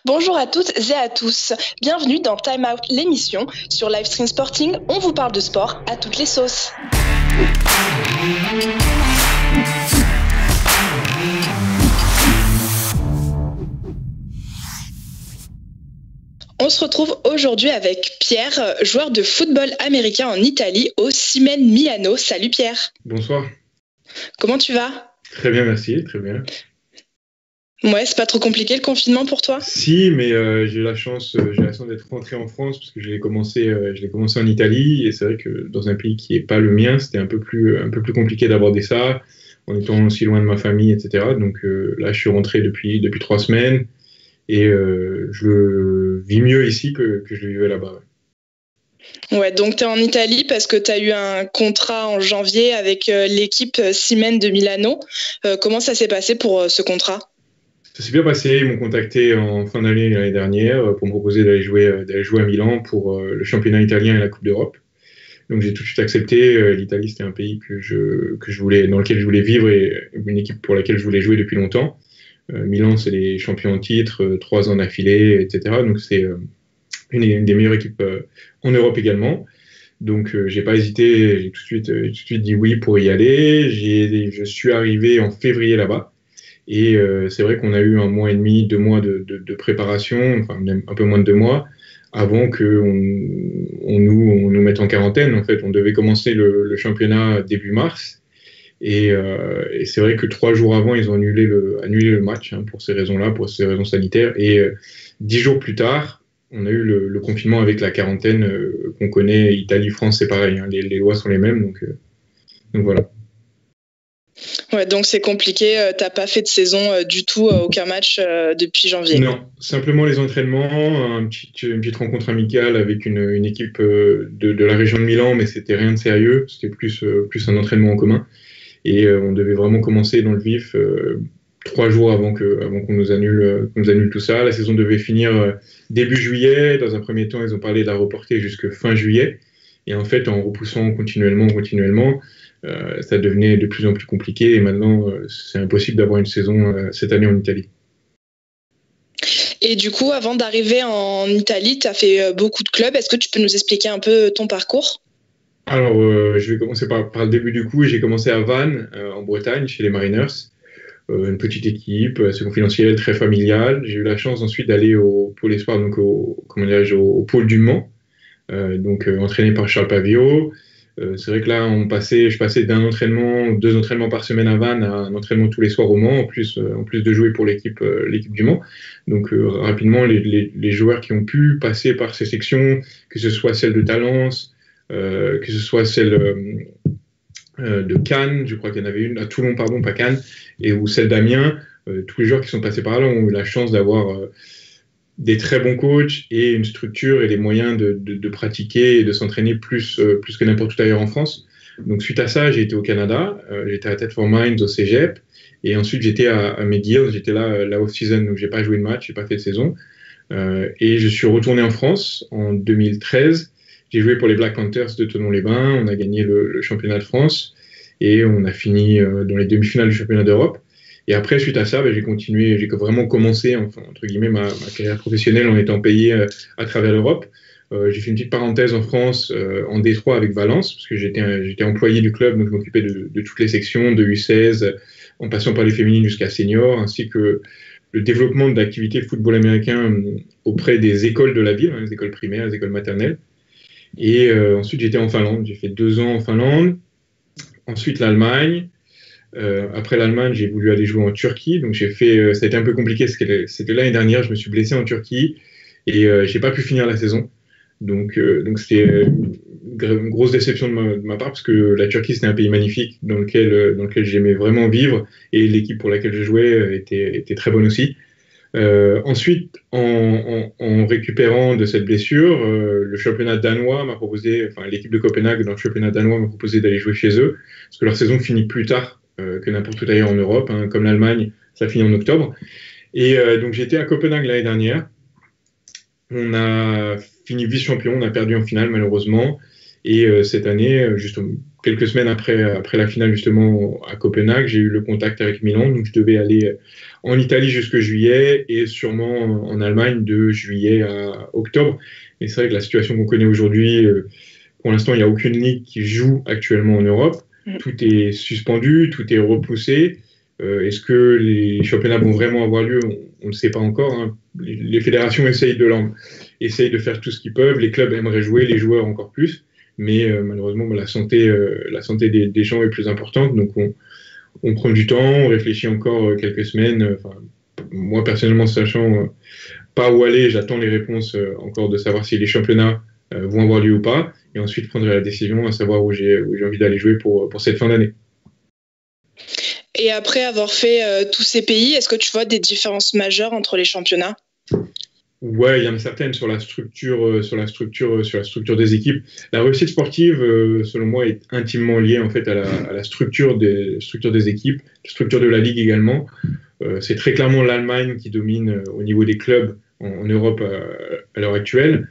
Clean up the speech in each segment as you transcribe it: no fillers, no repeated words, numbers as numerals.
Bonjour à toutes et à tous. Bienvenue dans Time Out, l'émission. Sur Livestream Sporting, on vous parle de sport à toutes les sauces. On se retrouve aujourd'hui avec Pierre, joueur de football américain en Italie au Simone Milano. Salut Pierre. Bonsoir. Comment tu vas ? Très bien, merci, très bien. Ouais, c'est pas trop compliqué le confinement pour toi ? Si, mais j'ai la chance d'être rentré en France parce que je l'ai commencé en Italie et c'est vrai que dans un pays qui est pas le mien, c'était un peu plus compliqué d'aborder ça en étant aussi loin de ma famille, etc. Donc là, je suis rentré depuis 3 semaines et je le vis mieux ici que je le vivais là-bas. Ouais, donc tu es en Italie parce que tu as eu un contrat en janvier avec l'équipe Simone de Milano. Comment ça s'est passé pour ce contrat ? Ça s'est bien passé, ils m'ont contacté en fin d'année l'année dernière pour me proposer d'aller jouer à Milan pour le championnat italien et la Coupe d'Europe. Donc j'ai tout de suite accepté. L'Italie, c'était un pays dans lequel je voulais vivre et une équipe pour laquelle je voulais jouer depuis longtemps. Milan, c'est les champions en titre, 3 ans d'affilée, etc. Donc c'est une des meilleures équipes en Europe également. Donc j'ai pas hésité, j'ai tout de suite dit oui pour y aller. Je suis arrivé en février là-bas. Et c'est vrai qu'on a eu 1 mois et demi, 2 mois de préparation, enfin même un peu moins de 2 mois, avant qu'on nous mette en quarantaine. En fait, on devait commencer le championnat début mars. Et c'est vrai que 3 jours avant, ils ont annulé le match pour ces raisons-là, pour ces raisons sanitaires. Et 10 jours plus tard, on a eu le confinement avec la quarantaine qu'on connaît. Italie, France, c'est pareil. Les lois sont les mêmes. Donc voilà. Ouais, donc c'est compliqué, t'as pas fait de saison du tout, aucun match depuis janvier. Non, simplement les entraînements, une petite rencontre amicale avec une équipe de la région de Milan, mais c'était rien de sérieux, c'était plus un entraînement en commun. Et on devait vraiment commencer dans le vif 3 jours avant qu'on nous annule tout ça. La saison devait finir début juillet. Dans un premier temps, ils ont parlé de la reporter jusque fin juillet. Et en fait, en repoussant continuellement, ça devenait de plus en plus compliqué et maintenant c'est impossible d'avoir une saison cette année en Italie. Et du coup, avant d'arriver en Italie, tu as fait beaucoup de clubs. Est-ce que tu peux nous expliquer un peu ton parcours ? Alors, je vais commencer par le début du coup. J'ai commencé à Vannes, en Bretagne, chez les Mariners. Une petite équipe, assez confidentielle, très familiale. J'ai eu la chance ensuite d'aller au Pôle Espoir, donc au Pôle du Mans, entraîné par Charles Pavio. C'est vrai que là, je passais d'un entraînement, 2 entraînements par semaine à Vannes à un entraînement tous les soirs au Mans, en plus de jouer pour l'équipe du Mans. Donc rapidement, les joueurs qui ont pu passer par ces sections, que ce soit celle de Talence, que ce soit celle de Cannes, je crois qu'il y en avait une à Toulon, pardon, pas Cannes, ou celle d'Amiens, tous les joueurs qui sont passés par là ont eu la chance d'avoir des très bons coachs et une structure et les moyens de pratiquer et de s'entraîner plus que n'importe où ailleurs en France. Donc suite à ça, j'ai été au Canada, j'étais à Thetford Mines au Cégep, et ensuite j'étais à McGill, j'étais là la off-season, donc j'ai pas joué de match, j'ai pas fait de saison, et je suis retourné en France en 2013. J'ai joué pour les Black Panthers de Thonon-les-Bains, on a gagné le championnat de France et on a fini dans les demi-finales du championnat d'Europe. Et après, suite à ça, j'ai vraiment commencé, enfin, entre guillemets, ma carrière professionnelle en étant payé à travers l'Europe. J'ai fait une petite parenthèse en France, en D3 avec Valence, parce que j'étais employé du club, donc je m'occupais de toutes les sections, de U16, en passant par les féminines jusqu'à senior, ainsi que le développement de l'activité football américain auprès des écoles de la ville, les écoles primaires, les écoles maternelles. Et ensuite, j'étais en Finlande. J'ai fait 2 ans en Finlande. Ensuite, l'Allemagne. Après l'Allemagne, j'ai voulu aller jouer en Turquie. Donc, ça a été un peu compliqué. C'était l'année dernière. Je me suis blessé en Turquie et j'ai pas pu finir la saison. Donc c'était une grosse déception de ma part parce que la Turquie, c'était un pays magnifique dans lequel j'aimais vraiment vivre et l'équipe pour laquelle je jouais était très bonne aussi. Ensuite, en récupérant de cette blessure, le championnat danois m'a proposé, enfin l'équipe de Copenhague dans le championnat danois m'a proposé d'aller jouer chez eux, parce que leur saison finit plus tard que n'importe où ailleurs en Europe, comme l'Allemagne, ça finit en octobre. Et donc j'étais à Copenhague l'année dernière. On a fini vice-champion, on a perdu en finale malheureusement. Et cette année, juste quelques semaines après la finale justement à Copenhague, j'ai eu le contact avec Milan, donc je devais aller en Italie jusque juillet et sûrement en Allemagne de juillet à octobre. Et c'est vrai que la situation qu'on connaît aujourd'hui, pour l'instant, il n'y a aucune ligue qui joue actuellement en Europe. Tout est suspendu, tout est repoussé. Est-ce que les championnats vont vraiment avoir lieu? On ne sait pas encore. Hein. Les fédérations essayent de faire tout ce qu'ils peuvent. Les clubs aimeraient jouer, les joueurs encore plus. Mais malheureusement, la santé des gens est plus importante. Donc, on prend du temps, on réfléchit encore quelques semaines. Moi, personnellement, sachant pas où aller, j'attends les réponses encore de savoir si les championnats vont avoir lieu ou pas. Et ensuite, prendrai la décision à savoir où j'ai envie d'aller jouer pour cette fin d'année. Et après avoir fait tous ces pays, est-ce que tu vois des différences majeures entre les championnats? Ouais, il y en a certaines sur la structure des équipes. La réussite sportive, selon moi, est intimement liée en fait à la structure des équipes, la structure de la ligue également. C'est très clairement l'Allemagne qui domine au niveau des clubs en Europe à l'heure actuelle,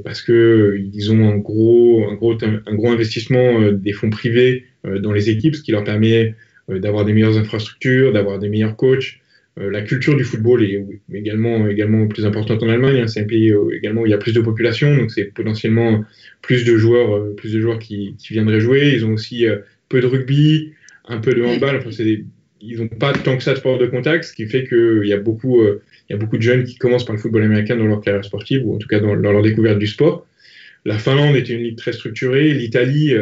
parce que ils ont un gros investissement des fonds privés dans les équipes, ce qui leur permet d'avoir des meilleures infrastructures, d'avoir des meilleurs coachs. La culture du football est également plus importante en Allemagne. Hein. C'est un pays également où il y a plus de population, donc c'est potentiellement plus de joueurs qui viendraient jouer. Ils ont aussi peu de rugby, un peu de handball. Enfin, ils n'ont pas tant que ça de sport de contact, ce qui fait qu'il y a beaucoup de jeunes qui commencent par le football américain dans leur carrière sportive, ou en tout cas dans leur découverte du sport. La Finlande était une ligue très structurée. L'Italie,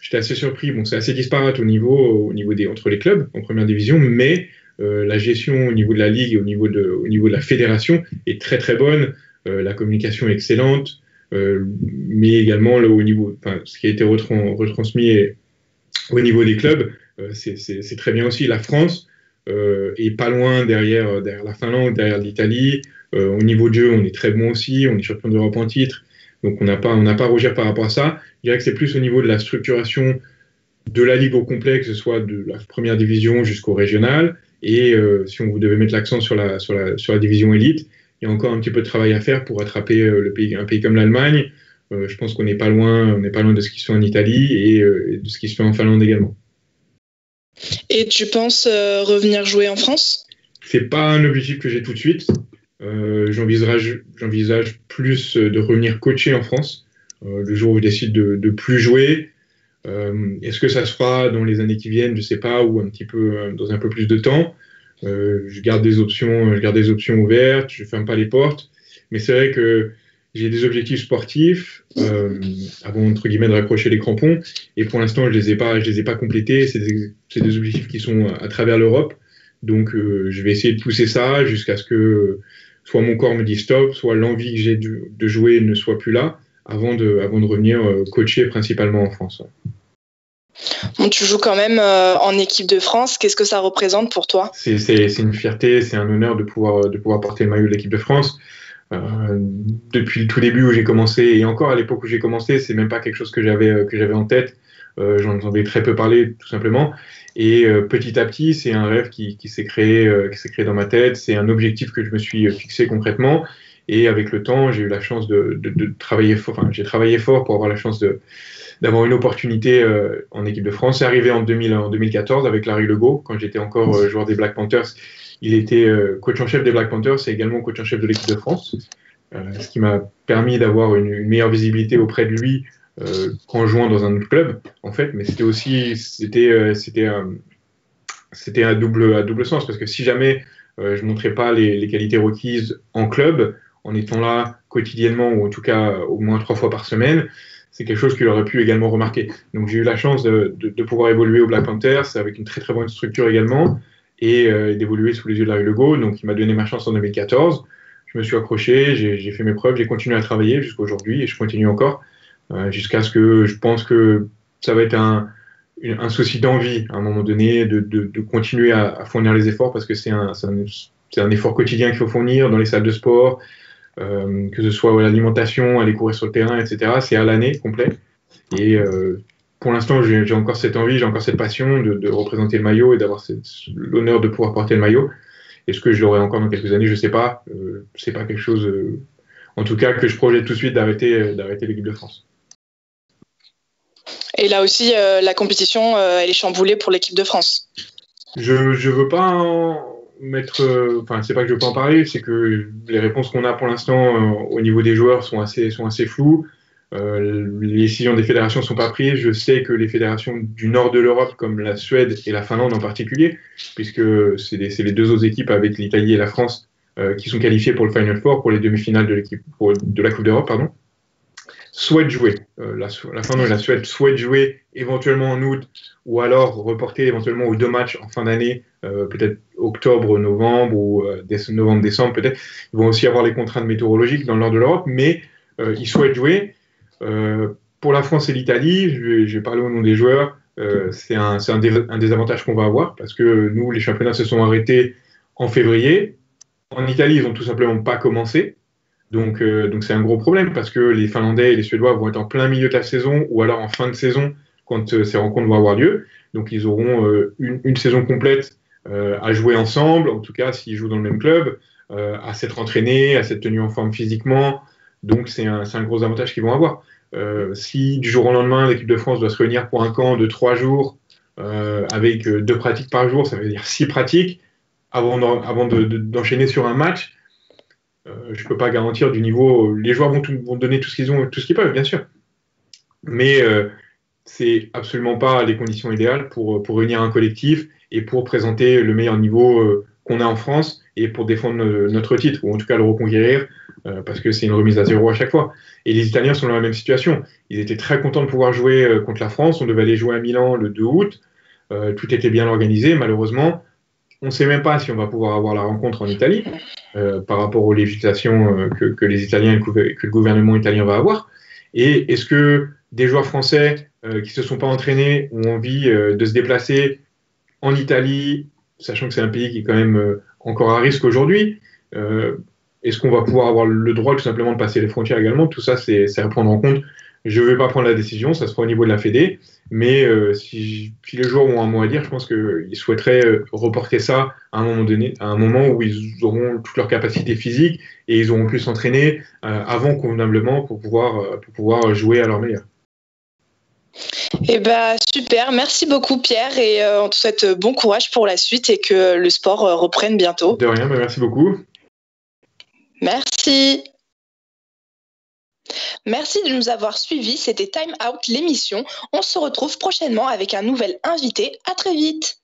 j'étais assez surpris. Bon, c'est assez disparate au niveau entre les clubs en première division, mais la gestion au niveau de la ligue et au niveau de la fédération est très très bonne. La communication est excellente, mais également ce qui a été retransmis au niveau des clubs, c'est très bien aussi. La France est pas loin derrière la Finlande, derrière l'Italie. Au niveau de jeu, on est très bon aussi. On est champion d'Europe en titre. Donc on n'a pas à rougir par rapport à ça. Je dirais que c'est plus au niveau de la structuration de la ligue au complet, que ce soit de la première division jusqu'au régional. Et si on devait mettre l'accent sur la division élite, il y a encore un petit peu de travail à faire pour attraper un pays comme l'Allemagne. Je pense qu'on n'est pas loin de ce qui se fait en Italie et de ce qui se fait en Finlande également. Et tu penses revenir jouer en France? C'est pas un objectif que j'ai tout de suite. J'envisage plus de revenir coacher en France le jour où je décide de plus jouer. Est-ce que ça se fera dans les années qui viennent? Je sais pas, ou un petit peu dans un peu plus de temps. Je garde des options ouvertes, je ferme pas les portes. Mais c'est vrai que j'ai des objectifs sportifs avant entre guillemets de raccrocher les crampons. Et pour l'instant, je les ai pas complétés. C'est des objectifs qui sont à travers l'Europe. Donc, je vais essayer de pousser ça jusqu'à ce que soit mon corps me dise stop, soit l'envie que j'ai de jouer ne soit plus là, avant de revenir coacher principalement en France. Bon, tu joues quand même en équipe de France. Qu'est-ce que ça représente pour toi? C'est une fierté, c'est un honneur de pouvoir porter le maillot de l'équipe de France. Depuis le tout début où j'ai commencé, et encore à l'époque où j'ai commencé, c'est même pas quelque chose que j'avais en tête. J'en avais très peu parlé, tout simplement. Et petit à petit, c'est un rêve qui s'est créé dans ma tête. C'est un objectif que je me suis fixé concrètement. Et avec le temps, j'ai eu la chance de travailler fort. Enfin, j'ai travaillé fort pour avoir la chance d'avoir une opportunité en équipe de France. C'est arrivé en 2014 avec Larry Legault, quand j'étais encore joueur des Black Panthers. Il était coach en chef des Black Panthers et également coach en chef de l'équipe de France, ce qui m'a permis d'avoir une meilleure visibilité auprès de lui qu'en jouant dans un autre club, en fait. Mais c'était à double sens, parce que si jamais je montrais pas les qualités requises en club, en étant là quotidiennement, ou en tout cas au moins 3 fois par semaine, c'est quelque chose qu'il aurait pu également remarquer. Donc j'ai eu la chance de pouvoir évoluer au Black Panthers avec une très très bonne structure également, et d'évoluer sous les yeux de Larry Legault. Donc il m'a donné ma chance en 2014. Je me suis accroché, j'ai fait mes preuves, j'ai continué à travailler jusqu'à aujourd'hui, et je continue encore, jusqu'à ce que je pense que ça va être un souci d'envie à un moment donné de continuer à fournir les efforts, parce que c'est un effort quotidien qu'il faut fournir dans les salles de sport, que ce soit à l'alimentation, aller courir sur le terrain, etc. C'est à l'année complet. Et pour l'instant, j'ai encore cette envie, j'ai encore cette passion de représenter le maillot et d'avoir l'honneur de pouvoir porter le maillot. Est-ce que je l'aurai encore dans quelques années? Je ne sais pas. C'est pas quelque chose, en tout cas, que je projette tout de suite d'arrêter l'équipe de France. Et là aussi, la compétition, elle est chamboulée pour l'équipe de France. Je veux pas enfin, c'est pas que je peux en parler, c'est que les réponses qu'on a pour l'instant au niveau des joueurs sont assez floues. Les décisions des fédérations sont pas prises. Je sais que les fédérations du nord de l'Europe, comme la Suède et la Finlande en particulier, puisque c'est les deux autres équipes avec l'Italie et la France qui sont qualifiées pour le Final Four, pour les demi-finales de la Coupe d'Europe, pardon, souhaitent jouer. La Finlande et la Suède souhaitent jouer éventuellement en août ou alors reporter éventuellement aux 2 matchs en fin d'année, peut-être octobre, novembre ou novembre, décembre peut-être. Ils vont aussi avoir les contraintes météorologiques dans le nord de l'Europe, mais ils souhaitent jouer. Pour la France et l'Italie, je vais parler au nom des joueurs, c'est un des avantages qu'on va avoir parce que nous, les championnats se sont arrêtés en février. En Italie, ils n'ont tout simplement pas commencé. Donc c'est un gros problème parce que les Finlandais et les Suédois vont être en plein milieu de la saison ou alors en fin de saison quand ces rencontres vont avoir lieu. Donc ils auront une saison complète à jouer ensemble, en tout cas s'ils jouent dans le même club, à s'être entraînés, à s'être tenus en forme physiquement. Donc c'est un gros avantage qu'ils vont avoir. Si du jour au lendemain, l'équipe de France doit se réunir pour un camp de 3 jours avec 2 pratiques par jour, ça veut dire 6 pratiques, avant d'enchaîner sur un match, je ne peux pas garantir du niveau. Les joueurs vont donner tout ce qu'ils ont, tout ce qu'ils peuvent, bien sûr. Mais c'est absolument pas les conditions idéales pour réunir un collectif et pour présenter le meilleur niveau qu'on a en France et pour défendre notre titre, ou en tout cas le reconquérir, parce que c'est une remise à zéro à chaque fois. Et les Italiens sont dans la même situation. Ils étaient très contents de pouvoir jouer contre la France. On devait aller jouer à Milan le 2 août. Tout était bien organisé. Malheureusement, on ne sait même pas si on va pouvoir avoir la rencontre en Italie par rapport aux législations que les Italiens et que le gouvernement italien va avoir. Et est-ce que des joueurs français qui ne se sont pas entraînés ont envie de se déplacer en Italie, sachant que c'est un pays qui est quand même encore à risque aujourd'hui, est-ce qu'on va pouvoir avoir le droit tout simplement de passer les frontières également? Tout ça, c'est à prendre en compte. Je ne vais pas prendre la décision, ça sera au niveau de la Fédé, mais si les joueurs ont un mot à dire, je pense qu'ils souhaiteraient reporter ça à un moment donné, à un moment où ils auront toute leur capacité physique et ils auront pu s'entraîner avant convenablement pour pouvoir jouer à leur meilleur. Eh ben, super, merci beaucoup Pierre et on te souhaite bon courage pour la suite et que le sport reprenne bientôt. De rien, merci beaucoup. Merci. Merci de nous avoir suivis, c'était Time Out l'émission. On se retrouve prochainement avec un nouvel invité. À très vite.